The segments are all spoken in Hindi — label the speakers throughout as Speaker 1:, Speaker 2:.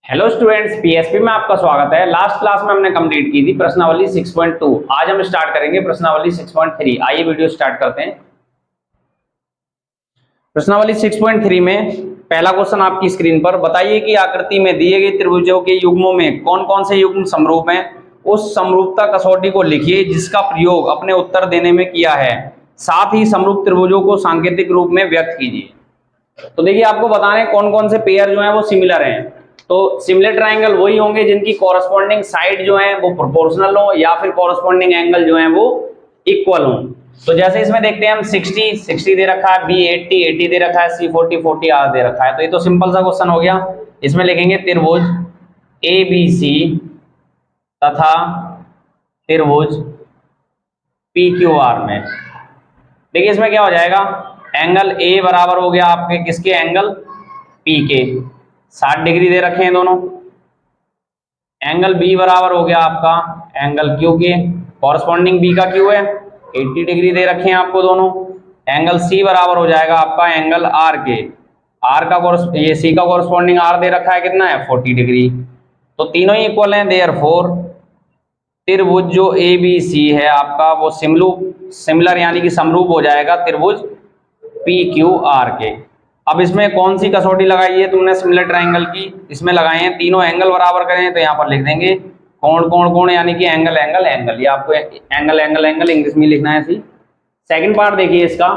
Speaker 1: हेलो स्टूडेंट्स, पीएसपी में आपका स्वागत है। लास्ट क्लास में हमने कंप्लीट की थी प्रश्नावली 6.2। आज हम स्टार्ट करेंगे प्रश्नावली 6.3। आइए वीडियो स्टार्ट करते हैं। प्रश्नावली 6.3 में पहला क्वेश्चन आपकी स्क्रीन पर, बताइए कि आकृति में दिए गए त्रिभुजों के युग्मों में कौन कौन से युग्म समरूप हैं। उस समरूपता कसौटी को लिखिए जिसका प्रयोग अपने उत्तर देने में किया है, साथ ही समरूप त्रिभुजों को सांकेतिक रूप में व्यक्त कीजिए। तो देखिए, आपको बताना है कौन कौन से पेयर जो हैं वो सिमिलर हैं। तो सिमिलर ट्रायंगल वही होंगे जिनकी कॉरस्पॉन्डिंग साइड जो है वो प्रोपोर्शनल हो या फिर कॉरस्पॉन्डिंग एंगल जो है वो इक्वल हो। तो जैसे इसमें देखते हैं हम 60 दे रखा है, बी 80 दे रखा है, सी 40 आर दे रखा है। तो ये तो सिंपल सा क्वेश्चन हो गया। इसमें लिखेंगे त्रिभुज ए बी सी तथा त्रिभुज पी क्यू आर में। देखिए इसमें क्या हो जाएगा, एंगल ए बराबर हो गया आपके किसके, एंगल पी के, 60 डिग्री दे रखे हैं दोनों। एंगल बी बराबर हो गया आपका एंगल क्यू के, कॉरस्पॉन्डिंग बी का क्यू है, 80 डिग्री दे रखे हैं आपको दोनों। एंगल सी बराबर हो जाएगा आपका एंगल आर के, आर का ये सी का कॉरस्पॉन्डिंग आर दे रखा है कितना है, 40 डिग्री। तो तीनों ही इक्वल हैं, देयरफॉर त्रिभुज जो ए बी सी है आपका वो सिमिलर यानी कि समरूप हो जाएगा त्रिभुज पी क्यू आर के। अब इसमें कौन सी कसौटी लगाई है तुमने सिमिलर ट्रायंगल की, इसमें लगाए हैं तीनों एंगल बराबर करें तो यहाँ पर लिख देंगे कोण कोण कोण यानी कि एंगल एंगल एंगल। ये आपको एंगल एंगल एंगल इंग्लिश में लिखना है। सेकंड पार्ट देखिए इसका।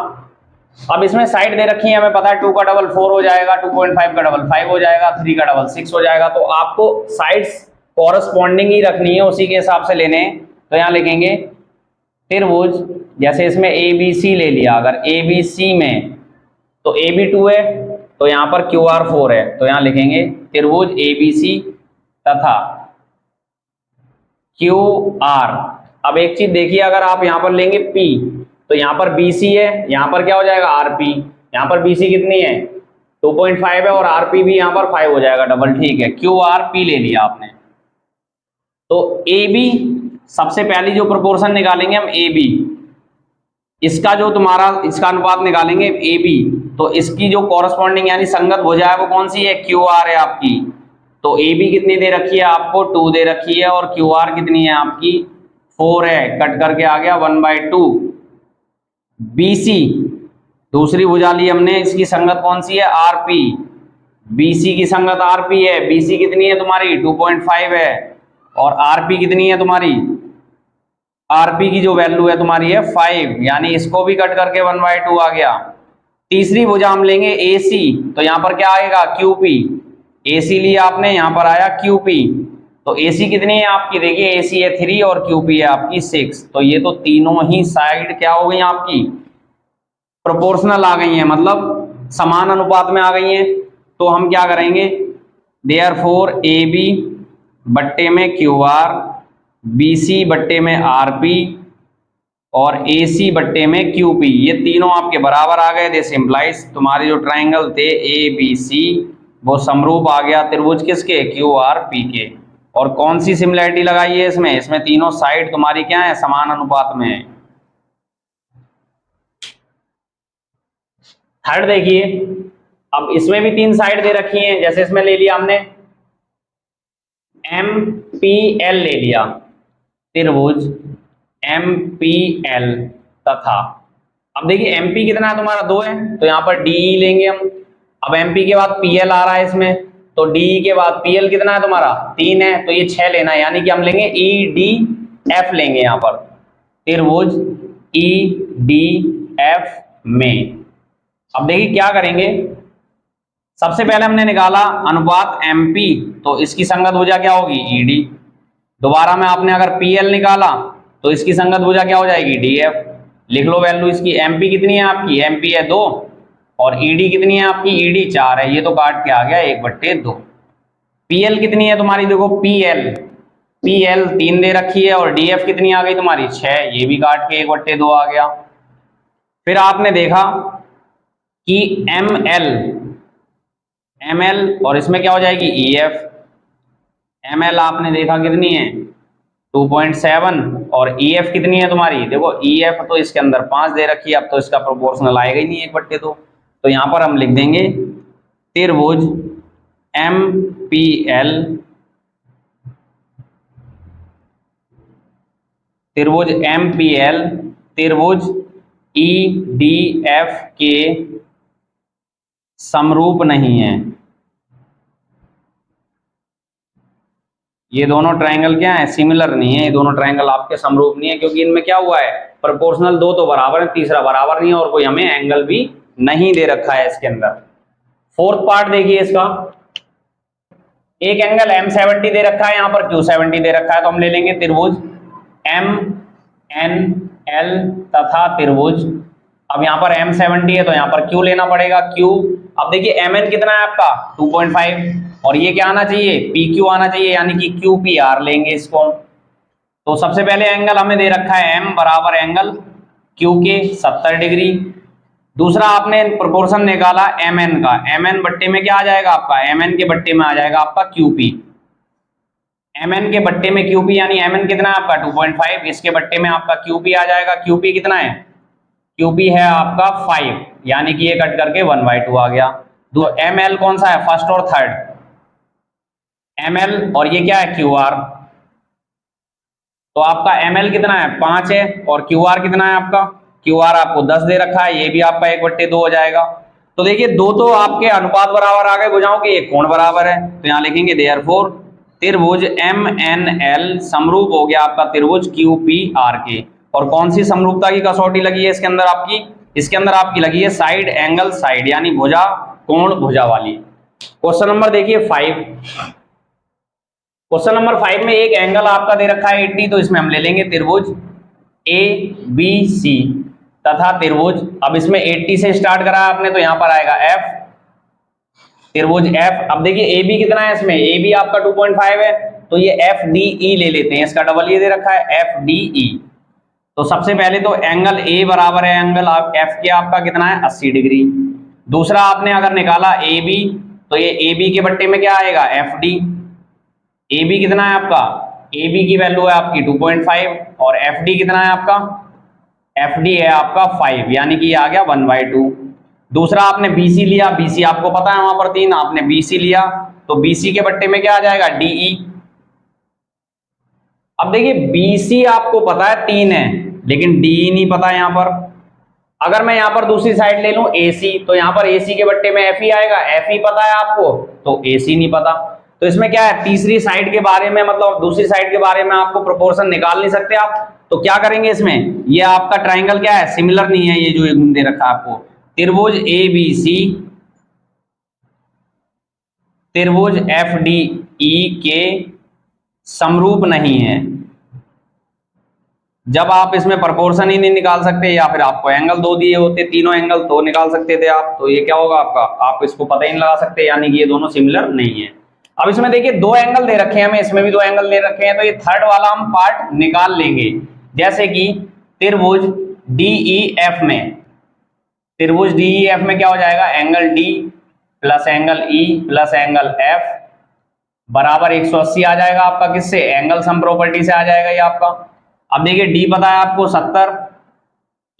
Speaker 1: अब इसमें साइड दे रखी है, हमें पता है 2 का डबल 4 हो जाएगा, 2.5 का डबल 5 हो जाएगा, 3 का डबल 6 हो जाएगा। तो आपको साइड्स कॉरस्पॉन्डिंग ही रखनी है, उसी के हिसाब से लेने हैं। तो यहाँ लिखेंगे त्रिभुज, जैसे इसमें ए बी सी ले लिया, अगर ए बी सी में तो ए बी 2 है तो यहाँ पर क्यू आर 4 है। तो यहाँ लिखेंगे त्रिभुज ए बी सी तथा क्यू आर। अब एक चीज देखिए, अगर आप यहाँ पर लेंगे P तो यहाँ पर BC है, यहाँ पर क्या हो जाएगा RP। यहाँ पर BC कितनी है 2.5 है और RP भी यहाँ पर 5 हो जाएगा डबल, ठीक है। QRP ले लिया आपने। तो AB सबसे पहली जो प्रोपोर्शन निकालेंगे हम AB, इसका जो तुम्हारा इसका अनुपात निकालेंगे AB, तो इसकी जो कॉरस्पॉन्डिंग यानी संगत भुजा है वो कौन सी है, QR है आपकी। तो AB कितनी दे रखी है आपको, 2 दे रखी है, और QR कितनी है आपकी 4 है, कट करके आ गया 1/2। BC दूसरी भुजा ली हमने, इसकी संगत कौन सी है, RP। BC की संगत RP है, BC कितनी है तुम्हारी 2.5 है, और RP कितनी है तुम्हारी, RP की जो वैल्यू है तुम्हारी है 5, यानी इसको भी कट करके 1/2 आ गया। तीसरी भुजा हम लेंगे AC, तो यहाँ पर क्या आएगा QP। AC लिया आपने, यहाँ पर आया QP। तो AC कितनी है आपकी, देखिए AC है 3 और QP है आपकी 6। तो ये तो तीनों ही साइड क्या हो गई आपकी, प्रोपोर्शनल आ गई हैं, मतलब समान अनुपात में आ गई हैं। तो हम क्या करेंगे, देयरफॉर AB बट्टे में QR, BC बट्टे में RP और AC बट्टे में QP, ये तीनों आपके बराबर आ गए। दिस इंप्लाइज तुम्हारे जो ट्रायंगल थे ABC वो समरूप आ गया त्रिभुज किसके, QRP के। और कौन सी सिमिलैरिटी लगाई है इसमें, इसमें तीनों साइड तुम्हारी क्या है, समान अनुपात में है। थर्ड देखिए, अब इसमें भी 3 साइड दे रखी हैं। जैसे इसमें ले लिया हमने MPL ले लिया, त्रिभुज MPL तथा, अब देखिए MP कितना है तुम्हारा 2 है, तो यहाँ पर DE लेंगे हम। अब MP के बाद PL आ रहा है इसमें, तो DE के बाद PL कितना है तुम्हारा 3 है, तो ये 6 लेना है, यानी कि हम लेंगे EDF लेंगे यहाँ पर, त्रिभुज EDF में। अब देखिए क्या करेंगे, सबसे पहले हमने निकाला अनुपात MP, तो इसकी संगत भुजा क्या होगी ED। दोबारा में आपने अगर PL निकाला तो इसकी संगत भुजा क्या हो जाएगी DF। लिख लो वैल्यू इसकी, MP कितनी है आपकी, MP है 2 और ED कितनी है आपकी, ED 4 है, ये तो काट के आ गया 1/2। PL कितनी है तुम्हारी, देखो PL 3 दे रखी है, और DF कितनी आ गई तुम्हारी 6, ये भी काट के 1/2 आ गया। फिर आपने देखा कि ML और इसमें क्या हो जाएगी EF। ML आपने देखा कितनी है 2.7 और EF कितनी है तुम्हारी, देखो EF तो इसके अंदर 5 दे रखी है, अब तो इसका प्रोपोर्शनल आएगा ही नहीं 1/2। तो यहाँ पर हम लिख देंगे त्रिभुज MPL त्रिभुज MPL त्रिभुज EDF के समरूप नहीं है। ये दोनों ट्रायंगल क्या है, सिमिलर नहीं है, ये दोनों ट्रायंगल आपके समरूप नहीं है, क्योंकि इनमें क्या हुआ है, प्रोपोर्शनल दो तो बराबर है, तीसरा बराबर नहीं है, और कोई हमें एंगल भी नहीं दे रखा है इसके अंदर। फोर्थ पार्ट देखिए इसका, एक एंगल M70 दे रखा है, यहाँ पर Q70 दे रखा है, तो हम ले लेंगे त्रिभुज MNL तथा त्रिभुज, अब यहाँ पर M70 है तो यहाँ पर Q लेना पड़ेगा, Q। अब देखिए MN कितना है आपका 2.5, और ये क्या आना चाहिए, PQ आना चाहिए, यानी कि QPR लेंगे इसको। तो सबसे पहले एंगल हमें दे रखा है M बराबर एंगल Q के 70 डिग्री। दूसरा आपने प्रोपोर्शन निकाला MN का, MN बट्टे में क्या आ जाएगा आपका, MN के बट्टे में आ जाएगा आपका QP। MN के बट्टे में QP, यानी MN कितना है आपका 2.5, इसके बट्टे में आपका QP आ जाएगा। QP कितना है, QP है आपका 5, यानी कि ये कट करके 1/2 आ गया। दो ML कौन सा है, फर्स्ट और थर्ड, ML, और ये क्या है QR। तो आपका ML कितना है 5 है, और QR कितना है आपका, QR आपको 10 दे रखा है, ये भी आपका 1/2 हो जाएगा। तो देखिए दो तो आपके अनुपात बराबर आ गए भुजाओं के, एक कोण बराबर है, तो यहाँ लिखेंगे देयरफॉर त्रिभुज MNL समरूप हो गया आपका त्रिभुज QPR के। और कौन सी समरूपता की कसौटी लगी है इसके अंदर आपकी, इसके अंदर आपकी लगी है साइड एंगल साइड, यानी भुजा कोण भुजा वाली। क्वेश्चन नंबर देखिए 5। क्वेश्चन नंबर 5 में एक एंगल आपका दे रखा है 80, तो इसमें हम ले लेंगे त्रिभुज ABC तथा त्रिभुज, अब इसमें 80 से स्टार्ट करा है आपने, तो यहाँ पर आएगा F, त्रिभुज F। अब देखिए AB कितना है इसमें, AB आपका 2.5 है, तो ये FDE ले लेते हैं, इसका डबल ये दे रखा है FDE। तो सबसे पहले तो एंगल A बराबर है एंगल आप F के आपका कितना है 80 डिग्री। दूसरा आपने अगर निकाला AB, तो ये AB के बट्टे में क्या आएगा FD। AB कितना है आपका, AB की वैल्यू है आपकी 2.5, और FD कितना है आपका, FD है आपका 5, यानी कि ये आ गया 1/2। दूसरा आपने BC लिया, BC आपको पता है वहां पर 3, आपने BC लिया, तो BC के बट्टे में क्या आ जाएगा DE। अब देखिए BC आपको पता है 3 है, लेकिन DE नहीं पता यहाँ पर। अगर मैं यहाँ पर दूसरी साइड ले लूं AC, तो यहाँ पर AC के बट्टे में FE आएगा, FE पता है आपको, तो AC नहीं पता। तो इसमें क्या है, तीसरी साइड के बारे में, मतलब दूसरी साइड के बारे में आपको प्रोपोर्शन निकाल नहीं सकते आप, तो क्या करेंगे इसमें, ये आपका ट्राइंगल क्या है, सिमिलर नहीं है, ये जो दे रखा है आपको त्रिभुज ABC त्रिभुज FDE के समरूप नहीं है। जब आप इसमें प्रोपोर्शन ही नहीं निकाल सकते, या फिर आपको एंगल दो दिए होते, तीनों एंगल तो निकाल सकते थे आप, तो ये क्या होगा आपका, आप इसको पता ही नहीं लगा सकते, यानी कि ये दोनों सिमिलर नहीं है। अब इसमें देखिए दो एंगल दे रखे हैं हमें, इसमें भी दो एंगल दे रखे हैं, तो ये थर्ड वाला हम पार्ट निकाल लेंगे। जैसे कि त्रिभुज DEF में, त्रिभुज DEF में क्या हो जाएगा, angle D plus angle E plus angle F बराबर 180 आ जाएगा आपका, किससे, एंगल सम प्रॉपर्टी से आ जाएगा ये आपका। अब देखिए D पता है आपको 70,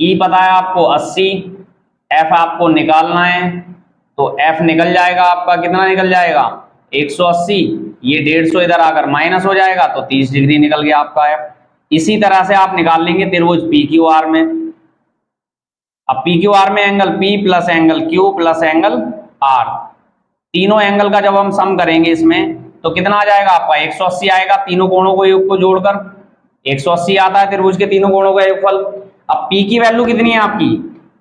Speaker 1: E पता है आपको 80, F आपको निकालना है, तो F निकल जाएगा आपका, कितना निकल जाएगा 180, ये 150 इधर आकर माइनस हो जाएगा, तो 30 डिग्री निकल गया आपका F। इसी तरह से आप निकाल लेंगे त्रिभुज PQR में। अब PQR में angle P plus angle Q plus angle R, तीनों एंगल का जब हम सम करेंगे इसमें, तो कितना आ जाएगा आपका 180 आएगा, तीनों कोणों को योग को जोड़कर 180 आता है त्रिभुज के तीनों कोणों का योगफल। अब P की वैल्यू कितनी है आपकी,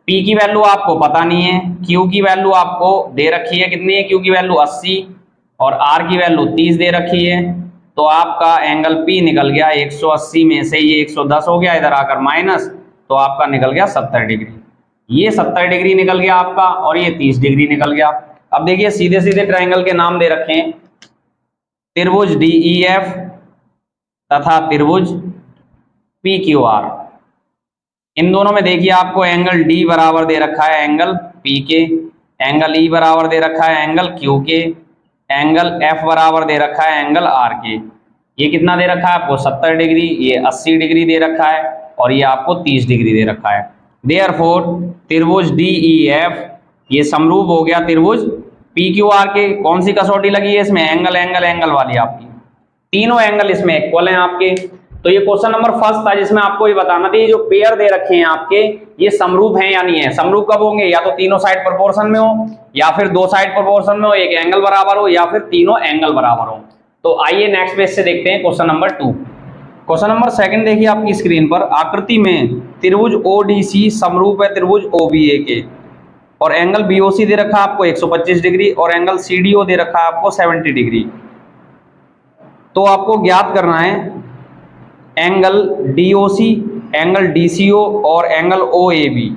Speaker 1: P की वैल्यू आपको पता नहीं है, Q की वैल्यू आपको दे रखी है, कितनी है Q की वैल्यू 80, और R की वैल्यू 30 दे रखी है, तो आपका एंगल P निकल गया 180 में से ये 110 हो गया, इधर आकर माइनस, तो आपका निकल गया 70 डिग्री। ये 70 डिग्री निकल गया आपका, और ये 30 डिग्री निकल गया। अब देखिए सीधे सीधे ट्राइंगल के नाम दे रखे हैं, त्रिभुज DEF तथा त्रिभुज PQR। इन दोनों में देखिए आपको एंगल D बराबर दे रखा है एंगल P के, एंगल E बराबर दे रखा है एंगल Q के, एंगल F बराबर दे रखा है एंगल R के। ये कितना दे रखा है आपको 70 डिग्री, ये 80 डिग्री दे रखा है, और ये आपको 30 डिग्री दे रखा है। देयरफॉर त्रिभुज DEF ये समरूप हो गया त्रिभुज पी क्यू आर के कौन सी कसौटी लगी है इसमें, एंगल एंगल एंगल वाली आपकी, तीनों एंगल इसमें इक्वल हैं आपके। तो ये क्वेश्चन नंबर फर्स्ट था जिसमें आपको ये बताना था ये जो पेयर दे रखे हैं आपके ये समरूप हैं या नहीं है। समरूप कब होंगे, या तो तीनों साइड प्रोपोर्शन में हो, या फिर दो साइड प्रोपोर्शन में हो, एक एंगल बराबर हो, या फिर तीनों एंगल बराबर हो। तो आइए नेक्स्ट पेज से देखते हैं question number 2। Question number second देखिए आपकी स्क्रीन पर, आकृति में त्रिभुज ओडीसी समरूप है त्रिभुज ओबीए के, और एंगल बीओसी दे रखा है आपको 125 डिग्री और एंगल सीडीओ दे रखा है आपको 70 डिग्री। तो आपको ज्ञात करना है एंगल डीओसी, एंगल डीसीओ और एंगल ओएबी।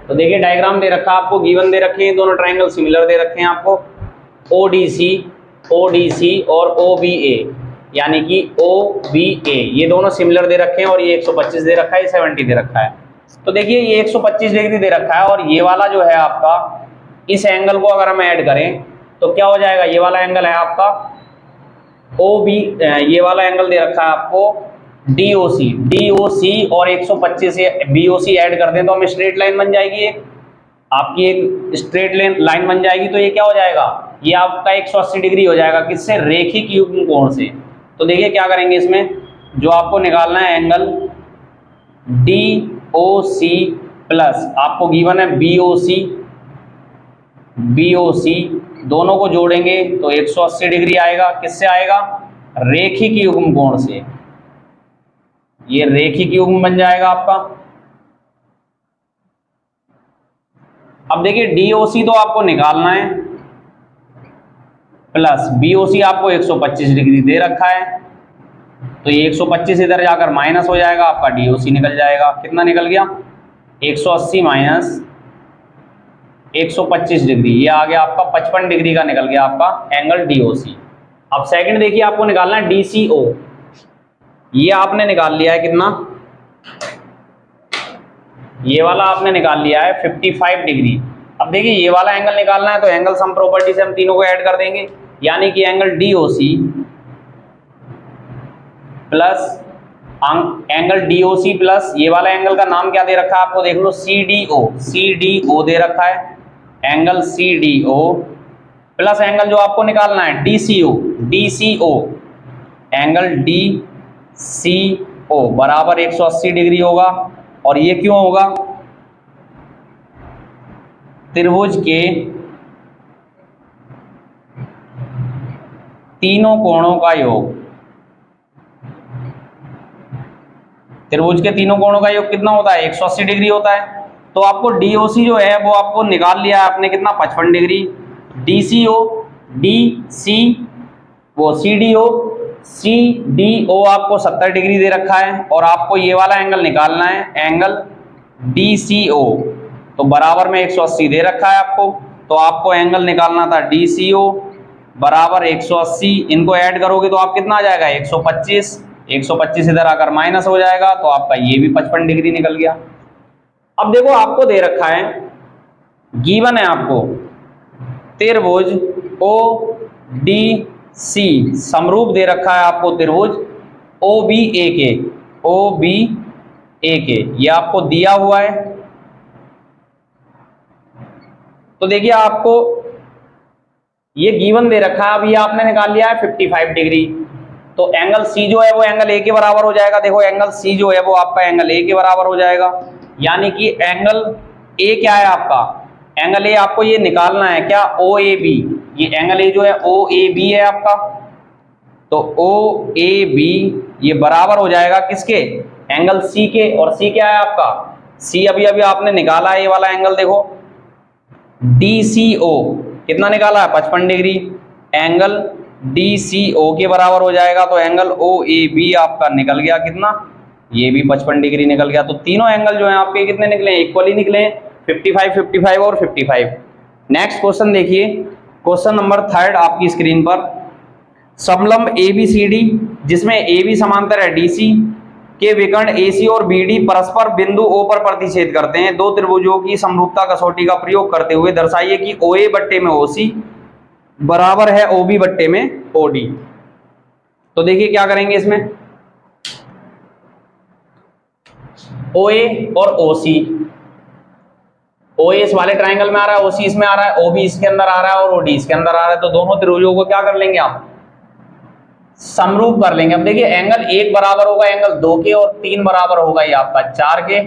Speaker 1: तो देखिए डायग्राम दे रखा है आपको, गिवन दे रखे हैं, दोनों ट्रायंगल सिमिलर दे रखे हैं आपको, ओडीसी, ओडीसी और ओबीए, यानी कि ओबीए ये दोनों सिमिलर दे रखे हैं, और ये 125 दे रखा है, ये 70 दे रखा है। तो देखिए ये 125 डिग्री दे रखा है, और ये वाला जो है आपका, इस एंगल को अगर हम ऐड करें तो क्या हो जाएगा, ये वाला एंगल है आपका ओबी, ये वाला एंगल दे रखा है आपको डीओसी, डीओसी और 125 से बीओसी ऐड कर दें तो हमें स्ट्रेट लाइन बन जाएगी, एक आपकी एक स्ट्रेट लाइन बन जाएगी। तो ये क्या हो जाएगा, ये आपका 180 डिग्री हो जाएगा, किससे, रेखिक युग्म कोण से। तो देखिए क्या करेंगे इसमें, जो आपको निकालना है एंगल डीओसी प्लस आपको गिवन है बीओसी, बीओसी दोनों को जोड़ेंगे तो 180 डिग्री आएगा, किससे आएगा, रेखिक युग्म कोण से। ये रेखिक युग्म बन जाएगा आपका। अब देखिए डीओसी तो आपको निकालना है, प्लस बीओसी आपको 125 डिग्री दे रखा है, तो ये 125 इधर जाकर माइनस हो जाएगा, आपका डीओसी निकल जाएगा, कितना निकल गया, 180 माइनस 125 डिग्री, ये आ गया आपका 55 डिग्री का निकल गया आपका एंगल डीओसी। अब सेकंड देखिए आपको निकालना है डीसीओ, ये आपने निकाल लिया है कितना, ये वाला आपने निकाल लिया है 55 डिग्री। अब देखिए ये वाला एंगल निकालना है तो एंगल सम प्रॉपर्टी से हम तीनों को ऐड कर देंगे, यानी कि angle DOC plus angle DOC plus ये वाला एंगल का नाम क्या दे रखा है आपको, देख लो सीडीओ, सीडीओ दे रखा है, एंगल सीडीओ प्लस एंगल जो आपको निकालना है डीसीओ, डीसीओ एंगल डीसीओ बराबर 180 डिग्री होगा। और ये क्यों होगा, त्रिभुज के तीनों कोणों का योग, त्रिभुज के तीनों कोणों का योग कितना होता है, 180 डिग्री होता है। तो आपको डीओसी जो है वो आपको निकाल लिया है आपने कितना, 55 डिग्री, डीसीओ, डीसी वो सीडीओ, सीडीओ आपको 70 डिग्री दे रखा है, और आपको ये वाला एंगल निकालना है एंगल डीसीओ, तो बराबर में 180 दे रखा है आपको, तो आपको एंगल निकालना था डीसीओ बराबर 180, इनको ऐड करोगे तो आप कितना आ जाएगा 125, 125 इधर आकर माइनस हो जाएगा, तो आपका ये भी 55 डिग्री निकल गया। अब देखो आपको दे रखा है, गिवन है आपको त्रिभुज ओ डी सी समरूप दे रखा है आपको त्रिभुज ओ बी ए के, ओ बी ए के ये आपको दिया हुआ है। तो देखिए आपको ये गिवन दे रखा है, अब ये आपने निकाल लिया है 55 डिग्री, तो एंगल सी जो है वो एंगल ए के बराबर हो जाएगा। देखो एंगल सी जो है वो आपका एंगल ए के बराबर हो जाएगा, यानी कि एंगल ए क्या है आपका, एंगल ए आपको ये निकालना है क्या, ओ ए बी, ये एंगल ए जो है ओ ए बी है आपका, तो ओ ए बी ये बराबर हो जाएगा किसके, एंगल सी के, और सी क्या है आपका, सी अभी अभी आपने निकाला है ये वाला एंगल, देखो DCO कितना निकाला है 55 डिग्री, एंगल DCO के बराबर हो जाएगा, तो एंगल OAB आपका निकल गया कितना, ये भी 55 डिग्री निकल गया। तो तीनों एंगल जो है आपके कितने निकले, इक्वली निकले, 55, 55 और 55। नेक्स्ट क्वेश्चन देखिए, क्वेश्चन नंबर थर्ड आपकी स्क्रीन पर, समलंब ABCD जिसमें AB समांतर है DC के विकर्ण AC और BD परस्पर बिंदु O पर प्रतिच्छेद करते हैं। दो त्रिभुजों की समरूपता कसौटी का प्रयोग करते हुए दर्शाइए कि OA बट्टे में OC बराबर है OB बट्टे में OD। तो देखिए क्या करेंगे इसमें, OA और OC, ओ इस वाले ट्राइंगल में आ रहा है, ओसी इसमें आ रहा है, ओबी इसके अंदर आ रहा है और ओडी इसके अंदर आ रहा है, तो दोनों त्रिभुजों को क्या कर लेंगे आप, समरूप कर लेंगे। अब देखिए एंगल 1 बराबर होगा एंगल 2 के और 3 बराबर होगा ये आपका 4 के,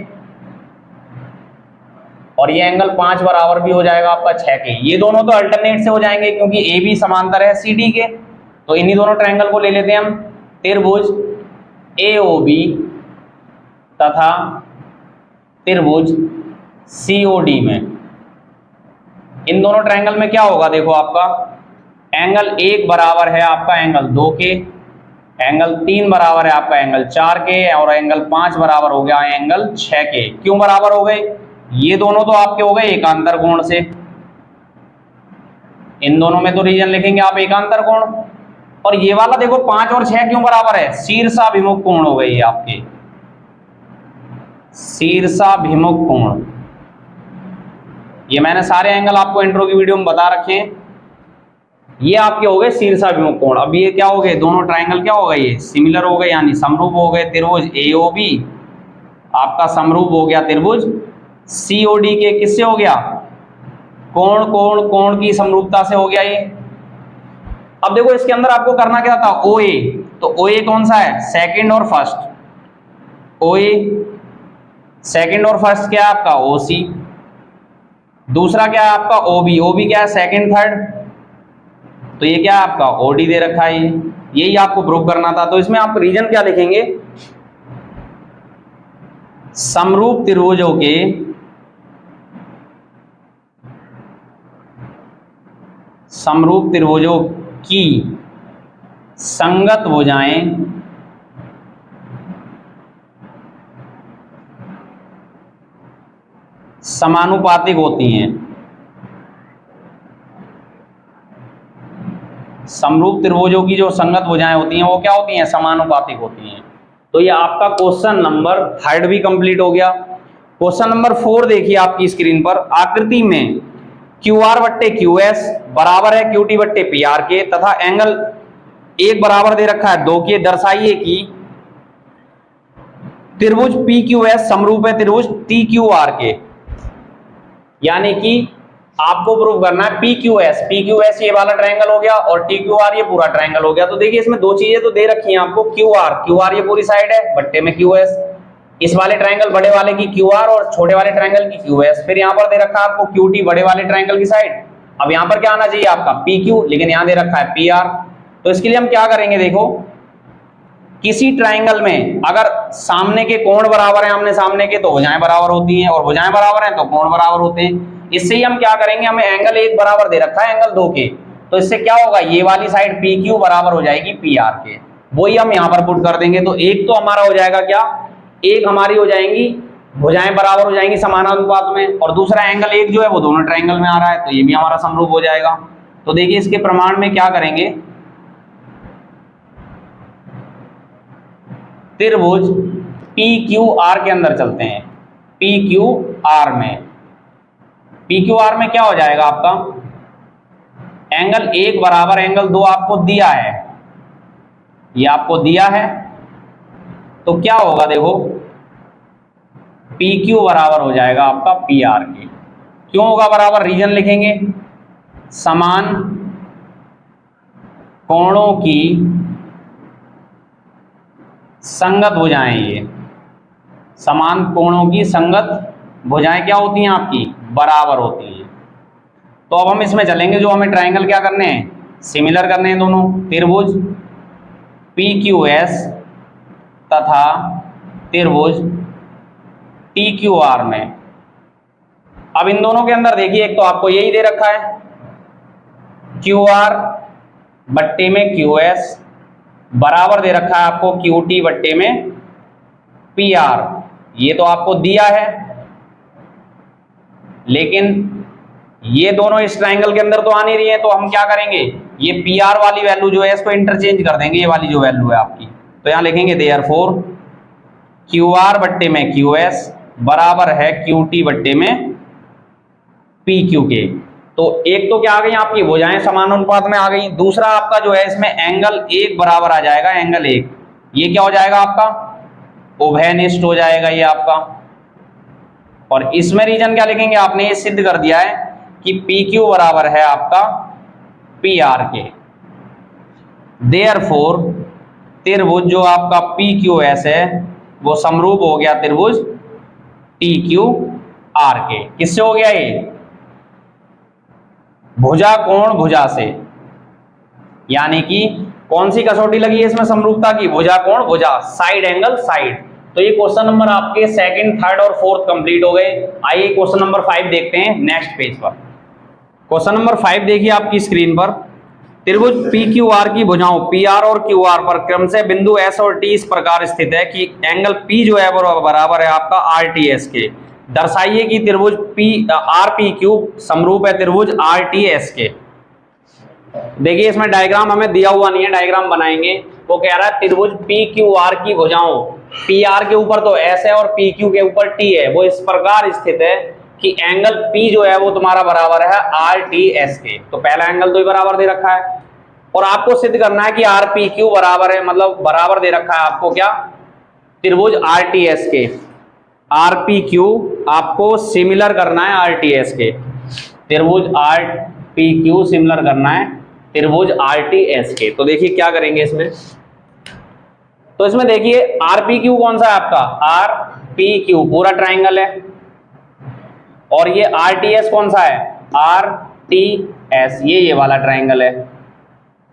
Speaker 1: और ये एंगल 5 बराबर भी हो जाएगा आपका 6 के। ये दोनों तो अल्टरनेट से हो जाएंगे क्योंकि ए बी समांतर है सी डी के, तो इन्हीं दोनों ट्रायंगल को ले लेते हैं हम। त्रिभुज ए ओ बी तथा त्रिभुज सी ओ डी में, इन दोनों ट्रायंगल में क्या होगा, देखो आपका एंगल 1 बराबर है आपका एंगल 2 के, एंगल 3 बराबर है आपका एंगल 4 के, और एंगल 5 बराबर हो गया एंगल 6 के। क्यों बराबर हो गए, ये दोनों तो आपके हो गए एकांतर कोण से, इन दोनों में तो रीजन लिखेंगे आप एकांतर कोण। और ये वाला देखो 5 और 6 क्यों बराबर है, शीर्षाभिमुख कोण हो गए ये आपके, शीर्षाभिमुख कोण। ये मैंने सारे एंगल आपको इंट्रो की वीडियो में बता रखे हैं, ये आपके हो गए शीर्षाभिमुख कोण। अब ये क्या हो गए, दोनों ट्रायंगल क्या हो गए, ये सिमिलर हो गए यानी समरूप हो गए। त्रिभुज एओबी आपका समरूप हो गया त्रिभुज सीओडी के, किससे हो गया, कोण कोण कोण की समरूपता से हो गया ये। अब देखो इसके अंदर आपको करना क्या था, ओ ए, तो ओ ए कौन सा है, सेकंड और फर्स्ट, ओ ए सेकंड और फर्स्ट क्या है आपका ओ सी, दूसरा क्या है आपका ओ बी, ओ बी क्या है सेकंड थर्ड, तो ये क्या है आपका ओडी दे रखा है, यही आपको प्रूव करना था। तो इसमें आप रीजन क्या लिखेंगे, समरूप त्रिभुजों के समरूप त्रिभुजों की संगत भुजाएं समानुपातिक होती हैं। समरूप त्रिभुजों की जो संगत भुजाएं होती हैं वो क्या होती हैं, समानुपातिक होती हैं। तो ये आपका क्वेश्चन नंबर 3 भी कंप्लीट हो गया। क्वेश्चन नंबर 4 देखिए आपकी स्क्रीन पर, आकृति में क्यू आर बट्टे क्यू एस बराबर है क्यू टी बट्टे पी आर के तथा एंगल 1 बराबर दे रखा है 2 के, दर्शाइए कि त्रिभुज पी क्यू एस समरूप है त्रिभुज टी क्यू आर के। यानी कि आपको प्रूव करना है पी क्यू एस ये वाला ट्रायंगल हो गया और टी क्यू आर ये पूरा ट्रायंगल हो गया। तो देखिए इसमें दो चीजें तो दे रखी हैं आपको, क्यू आर ये पूरी साइड है बट्टे में क्यू एस, इस वाले ट्रायंगल बड़े वाले की क्यू आर और छोटे वाले ट्रायंगल की क्यू एस। फिर यहाँ पर दे रखा है आपको क्यू टी बड़े वाले ट्रायंगल की साइड, अब यहाँ पर क्या आना चाहिए आपका पी क्यू, लेकिन यहाँ दे रखा है पी आर। तो इसके लिए हम क्या करेंगे, देखो किसी ट्रायंगल में अगर सामने के कोण बराबर हैं आमने सामने के, तो भुजाएं बराबर होती हैं, और भुजाएं बराबर हैं तो कोण बराबर होते हैं। इससे ही हम क्या करेंगे, हमें एंगल 1 बराबर दे रखा है एंगल 2 के, तो इससे क्या होगा, ये वाली साइड पी क्यू बराबर हो जाएगी पी आर के, वही हम यहाँ पर पुट कर देंगे। तो एक तो हमारा हो जाएगा क्या, एक हमारी हो जाएंगी भुजाएं बराबर हो जाएंगी समानानुपात में, और दूसरा एंगल 1 जो है वो दोनों ट्रायंगल में आ रहा है, तो ये भी हमारा समरूप हो जाएगा। तो देखिए इसके प्रमाण में क्या करेंगे, त्रिभुज पी क्यू आर के अंदर चलते हैं। पी क्यू आर में क्या हो जाएगा आपका, एंगल 1 बराबर एंगल 2 आपको दिया है, ये आपको दिया है, तो क्या होगा देखो पी क्यू बराबर हो जाएगा आपका पी आर के। क्यों होगा बराबर, रीजन लिखेंगे, समान कोणों की संगत भुजाएं, ये समान कोणों की संगत भुजाएं क्या होती हैं आपकी, बराबर होती हैं। तो अब हम इसमें चलेंगे, जो हमें ट्रायंगल क्या करने हैं, सिमिलर करने हैं दोनों, त्रिभुज पी क्यू एस तथा त्रिभुज टी क्यू आर में। अब इन दोनों के अंदर देखिए एक तो आपको यही दे रखा है क्यू आर बट्टे में क्यू एस बराबर दे रखा है आपको क्यू टी बट्टे में पी आर, ये तो आपको दिया है, लेकिन ये दोनों इस ट्रायंगल के अंदर तो आ नहीं रही है, तो हम क्या करेंगे, ये पी आर वाली वैल्यू जो है इसको इंटरचेंज कर देंगे, ये वाली जो वैल्यू है आपकी, तो यहां लिखेंगे देयरफॉर क्यू आर बट्टे में क्यू एस बराबर है क्यू टी बट्टे में पी क्यू के। तो एक तो क्या आ गई आपकी भुजाएं समानुपात में आ गई, दूसरा आपका जो है इसमें एंगल 1 बराबर आ जाएगा एंगल 1, ये क्या हो जाएगा आपका उभयनिष्ठ हो जाएगा ये आपका, और इसमें रीजन क्या लिखेंगे, आपने ये सिद्ध कर दिया है कि पी क्यू बराबर है आपका पी आर के। देयरफॉर त्रिभुज जो आपका पी क्यू एस है वो समरूप हो गया त्रिभुज टी क्यू आर के। किससे हो गया ये, भुजा कोण भुजा से, यानी कि कौन सी कसौटी लगी है इसमें समरूपता की, भुजा कोण भुजा, साइड एंगल साइड। तो ये क्वेश्चन नंबर आपके सेकंड, थर्ड और फोर्थ कंप्लीट हो गए। आइए क्वेश्चन नंबर 5 देखते हैं नेक्स्ट पेज पर। क्वेश्चन नंबर 5 देखिए आपकी स्क्रीन पर। त्रिभुज पी क्यू आर की भुजाओं पी आर और क्यू आर पर क्रम से बिंदु एस और टी इस प्रकार स्थित है कि एंगल पी जो है वो बराबर है आपका आर टी एस के। दर्शाइए कि त्रिभुज पी आर पी क्यू समरूप है त्रिभुज आर टी एस के। देखिए इसमें डायग्राम हमें दिया हुआ नहीं है, डायग्राम बनाएंगे। वो कह रहा है त्रिभुज पी क्यू आर की भुजाओं, पी आर के ऊपर तो एस है और पी क्यू के ऊपर टी है, वो इस प्रकार स्थित है कि एंगल पी जो है वो तुम्हारा बराबर है आर टी एस के। तो पहला एंगल तो ही बराबर दे रखा है और आपको सिद्ध करना है कि आर पी क्यू बराबर है, मतलब बराबर दे रखा है आपको क्या, त्रिभुज आर टी एस के। आर पी क्यू आपको सिमिलर करना है आर टी एस के, त्रिभुज आर पी क्यू सिमिलर करना है त्रिभुज आर टी एस के। तो देखिए क्या करेंगे इसमें, तो इसमें देखिए आर पी क्यू कौन सा है आपका, आर पी क्यू पूरा ट्राइंगल है, और ये आर टी एस कौन सा है, आर टी एस ये वाला ट्राइंगल है।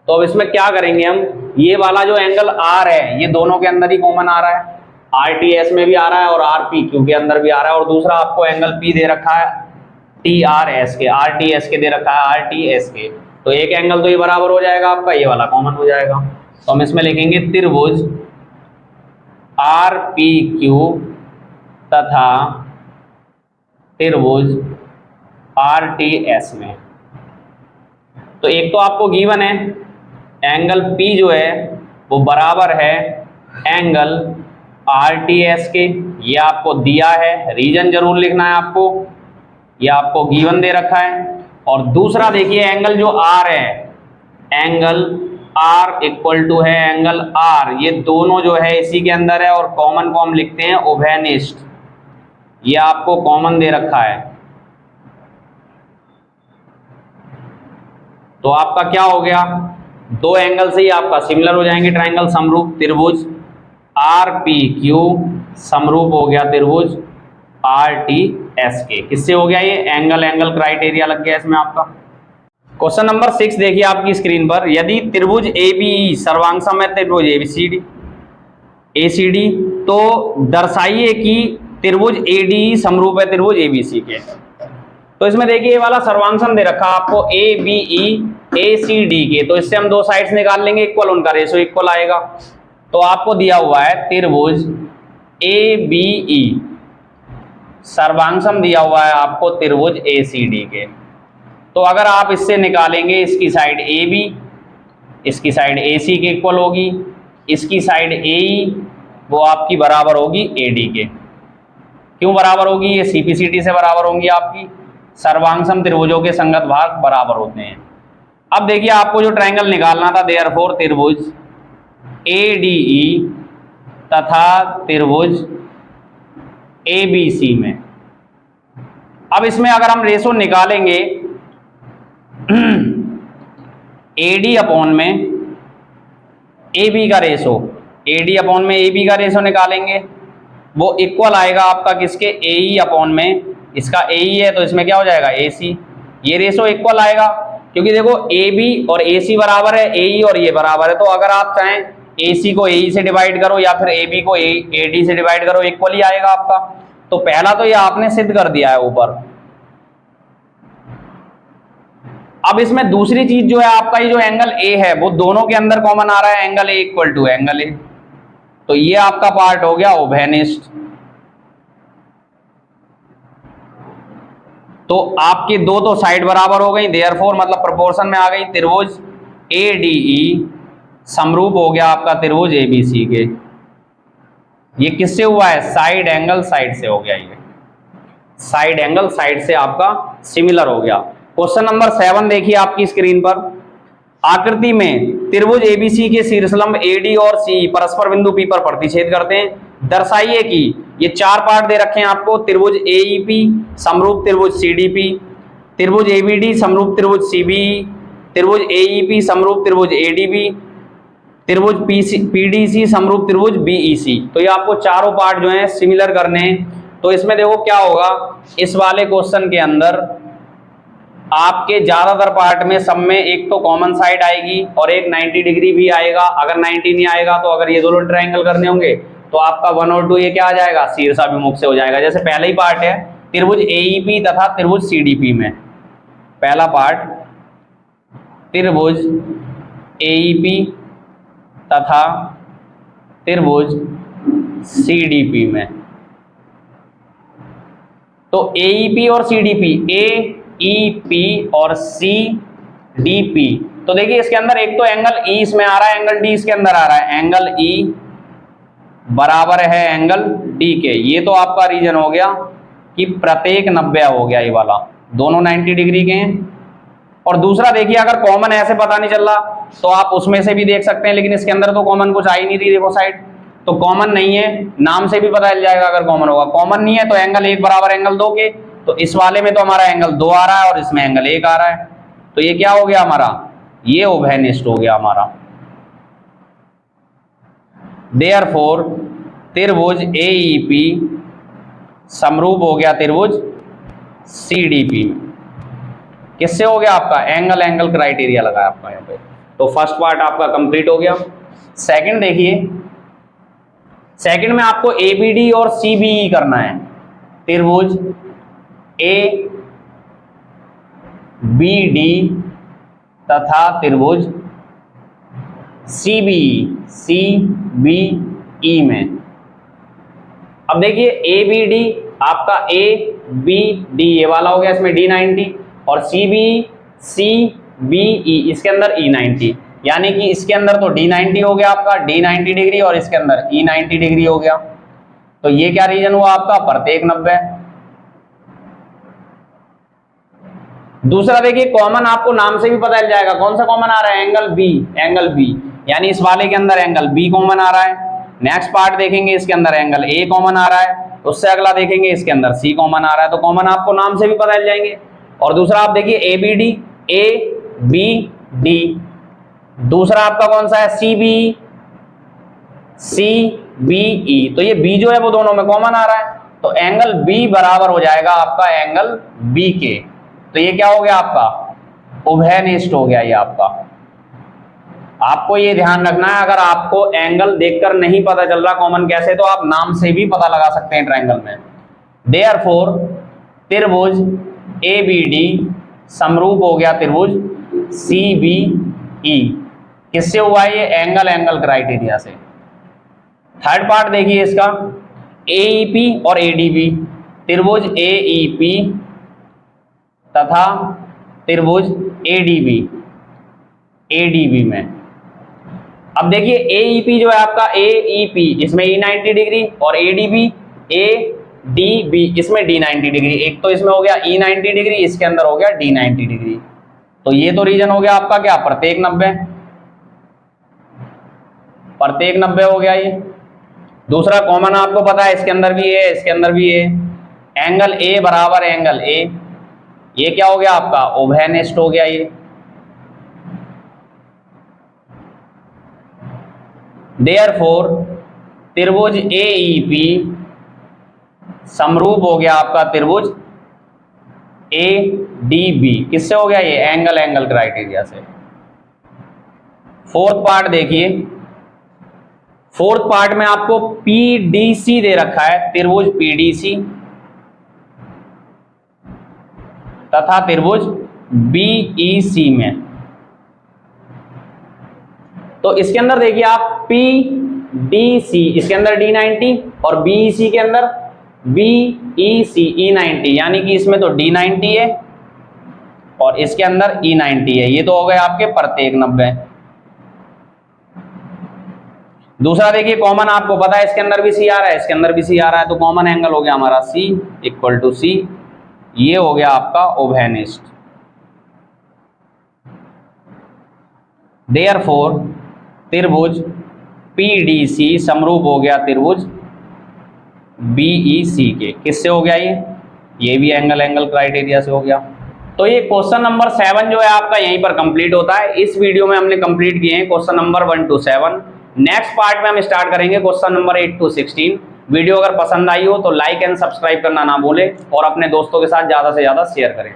Speaker 1: तो अब इसमें क्या करेंगे हम, ये वाला जो एंगल आर है ये दोनों के अंदर ही कॉमन आ रहा है, आर टी एस में भी आ रहा है और आर पी क्यू के अंदर भी आ रहा है, और दूसरा आपको एंगल पी दे रखा है टी आर एस के, आर टी एस के दे रखा है आर टी एस के। तो एक एंगल तो ये बराबर हो जाएगा आपका, ये वाला कॉमन हो जाएगा। तो हम इसमें लिखेंगे त्रिभुज आर पी क्यू तथा त्रिभुज आर टी एस में। तो एक तो आपको गिवन है एंगल पी जो है वो बराबर है एंगल आर टी एस के, ये आपको दिया है, रीजन जरूर लिखना है आपको, ये आपको गिवन दे रखा है। और दूसरा देखिए एंगल जो आर है, एंगल आर इक्वल टू है एंगल आर, ये दोनों जो है इसी के अंदर है और कॉमन को हम लिखते हैं उभयनिष्ठ, ये आपको कॉमन दे रखा है। तो आपका क्या हो गया, दो एंगल से ही आपका सिमिलर हो जाएंगे ट्राइंगल समरूप, त्रिभुज आर पी क्यू समरूप हो गया त्रिभुज आर टी एस के। किससे हो गया ये, एंगल एंगल क्राइटेरिया लग गया इसमें आपका। क्वेश्चन नंबर 6 देखिए आपकी स्क्रीन पर। यदि त्रिभुज ए बी ई सर्वांगसम है त्रिभुज ए सी डी, तो दर्शाइए कि त्रिभुज ए डी समरूप है त्रिभुज ए बी सी के। तो इसमें देखिए ये वाला सर्वांगसम दे रखा आपको A B E A C D के, तो इससे हम दो साइड्स निकाल लेंगे इक्वल, उनका रेशो इक्वल आएगा। तो आपको दिया हुआ है त्रिभुज ए बी ई, सर्वांगसम दिया हुआ है आपको त्रिभुज ए सी डी के। तो अगर आप इससे निकालेंगे इसकी साइड ए बी, इसकी साइड ए सी के इक्वल होगी, इसकी साइड ए ई वो आपकी बराबर होगी ए डी के। क्यों बराबर होगी, ये सी पी सी टी से बराबर होंगी आपकी, सर्वांगसम त्रिभुजों के संगत भाग बराबर होते हैं। अब देखिए आपको जो ट्राइंगल निकालना था, देयरफॉर त्रिभुज ए डी ई तथा त्रिभुज ए बी सी में। अब इसमें अगर हम रेशो निकालेंगे ए डी अपॉन में ए बी का रेशो, ए डी अपॉन में ए बी का रेशो निकालेंगे, वो इक्वल आएगा आपका किसके, ए ई अपॉन में, इसका ए ई है तो इसमें क्या हो जाएगा ए सी, ये रेशो इक्वल आएगा क्योंकि देखो ए बी और ए सी बराबर है, ए ई और ये बराबर है। तो अगर आप चाहें ए सी को ए ई से डिवाइड करो या फिर ए बी को ए डी से डिवाइड करो, इक्वल ही आएगा आपका। तो पहला तो ये आपने सिद्ध कर दिया है ऊपर। अब इसमें दूसरी चीज जो है आपका ये जो एंगल ए है वो दोनों के अंदर कॉमन आ रहा है, angle A equal to angle A, तो ये आपका पार्ट हो गया उभयनिष्ठ। तो आपकी दो तो साइड बराबर हो गई, देयरफॉर मतलब प्रोपोर्शन में आ गई, त्रिभुज ए डी ई समरूप हो गया आपका त्रिभुज ए बी सी के। ये किससे हुआ है, साइड एंगल साइड से हो गया, ये साइड एंगल साइड से आपका सिमिलर हो गया। क्वेश्चन नंबर 7 देखिए आपकी स्क्रीन पर। आकृति में त्रिभुज एबीसी के शीर्षलंब एडी और सी परस्पर बिंदु पी पर प्रतिच्छेद करते हैं। दर्शाइए कि ये चार पार्ट दे रखे हैं आपको, त्रिभुज एईपी समरूप त्रिभुज सीडीपी, त्रिभुज एबीडी समरूप त्रिभुज सीबीई, त्रिभुज एईपी समरूप त्रिभुज एडीबी, त्रिभुज पीडीसी समरूप त्रिभुज बीईसी। तो ये आपको चारों पार्ट जो हैं सिमिलर करने हैं। तो इसमें देखो क्या होगा, इस वाले क्वेश्चन के अंदर आपके ज्यादातर पार्ट में सब में एक तो कॉमन साइड आएगी और एक 90 डिग्री भी आएगा। अगर 90 नहीं आएगा तो अगर ये दोनों ट्रायंगल करने होंगे तो आपका 1 और 2 ये क्या आ जाएगा, शीर्षाभिमुख से हो जाएगा। जैसे पहला ही पार्ट है त्रिभुज एईपी तथा त्रिभुज सीडीपी में, पहला पार्ट त्रिभुज एईपी तथा त्रिभुज सीडीपी में। तो एईपी और सीडीपी, एईपी और सीडीपी, तो देखिए इसके अंदर एक तो एंगल ई इसमें आ रहा है, एंगल डी इसके अंदर आ रहा है। एंगल ई बराबर है एंगल डी के। ये तो आपका रीजन हो गया कि प्रत्येक 90 हो गया, ये वाला दोनों 90 डिग्री के हैं। और दूसरा देखिए, अगर कॉमन ऐसे पता नहीं चल रहा तो आप उसमें से भी देख सकते हैं, लेकिन इसके अंदर तो कॉमन कुछ आ ही नहीं रही, देखो साइड तो कॉमन नहीं है, नाम से भी पता चल जाएगा अगर कॉमन होगा। कॉमन नहीं है तो एंगल 1 बराबर एंगल 2 के, तो इस वाले में तो हमारा एंगल 2 आ रहा है और इसमें एंगल 1 आ रहा है, तो ये क्या हो गया हमारा, ये उभयनिष्ठ हो गया हमारा। देयरफॉर त्रिभुज एईपी समरूप हो गया त्रिभुज सीडीपी में। किससे हो गया आपका, एंगल एंगल क्राइटेरिया लगा आपका यहाँ पे। तो फर्स्ट पार्ट आपका कंप्लीट हो गया। सेकंड देखिए, सेकंड में आपको एबीडी और सीबीई करना है। त्रिभुज ए बी तथा त्रिभुज सीबीई में। अब देखिए ए बी डी आपका ए बी डी ये वाला हो गया, इसमें D90, और सीबीई इसके अंदर E90, यानी कि इसके अंदर तो D90 हो गया आपका, D90 डिग्री, और इसके अंदर E90 डिग्री हो गया। तो ये क्या रीजन हुआ आपका, प्रत्येक 90। दूसरा देखिए, कॉमन आपको नाम से भी पता चल जाएगा, कौन सा कॉमन आ रहा है, एंगल बी, एंगल बी, यानी इस वाले के अंदर एंगल बी कॉमन आ रहा है। नेक्स्ट पार्ट देखेंगे, इसके अंदर एंगल ए कॉमन आ रहा है, उससे अगला देखेंगे इसके अंदर सी कॉमन आ रहा है। तो कॉमन आपको नाम से भी पता चल जाएंगे। और दूसरा आप देखिए ए बी डी, दूसरा आपका कौन सा है, सीबीई, तो ये बी जो है वो दोनों में कॉमन आ रहा है, तो एंगल बी बराबर हो जाएगा आपका एंगल बी के। तो ये क्या हो गया आपका, उभयनिष्ठ हो गया ये आपका। आपको ये ध्यान रखना है, अगर आपको एंगल देखकर नहीं पता चल रहा कॉमन कैसे, तो आप नाम से भी पता लगा सकते हैं ट्रायंगल में। देयरफॉर त्रिभुज एबीडी समरूप हो गया त्रिभुज सीबीई। किससे हुआ ये, एंगल एंगल क्राइटेरिया से। थर्ड पार्ट देखिए इसका, एईपी और एडीबी, त्रिभुज एईपी तथा त्रिभुज एडीबी में। अब देखिए एईपी जो है आपका, एईपी इसमें E90 डिग्री, और एडीबी एडीबी इसमें D90 डिग्री। एक तो इसमें हो गया E90 डिग्री, इसके अंदर हो गया D90 डिग्री। तो ये तो रीजन हो गया आपका क्या, प्रत्येक 90, प्रत्येक 90 हो गया ये। दूसरा कॉमन आपको पता है, इसके अंदर भी है, इसके अंदर भी है, एंगल ए बराबर एंगल ए, ये क्या हो गया आपका, उभयनिष्ठ हो गया ये। देयरफॉर त्रिभुज एईपी समरूप हो गया आपका त्रिभुज एडीबी। किससे हो गया ये, एंगल एंगल क्राइटेरिया से। फोर्थ पार्ट देखिए, फोर्थ पार्ट में आपको पीडीसी दे रखा है, त्रिभुज पीडीसी तथा त्रिभुज बीईसी में। तो इसके अंदर देखिए आप पीडीसी, इसके अंदर D90, और बीईसी के अंदर बीईसी E90, यानी कि इसमें तो D90 है और इसके अंदर E90 है। ये तो हो गए आपके प्रत्येक 90। दूसरा देखिए, कॉमन आपको पता है, इसके अंदर भी सी आ रहा है, इसके अंदर भी सी आ रहा है, तो कॉमन एंगल हो गया हमारा C इक्वल टू C। ये हो गया आपका उभयनिष्ठ। देयरफॉर त्रिभुज पीडीसी समरूप हो गया त्रिभुज BEC के। किससे हो गया ये भी एंगल क्राइटेरिया से हो गया। तो ये क्वेश्चन नंबर 7 जो है आपका यहीं पर कंप्लीट होता है। इस वीडियो में हमने कंप्लीट किए हैं question number 1 to 7। Next part में हम स्टार्ट करेंगे क्वेश्चन नंबर 8 to 16। वीडियो अगर पसंद आई हो तो लाइक एंड सब्सक्राइब करना ना भूलें और अपने दोस्तों के साथ ज़्यादा से ज़्यादा शेयर करें।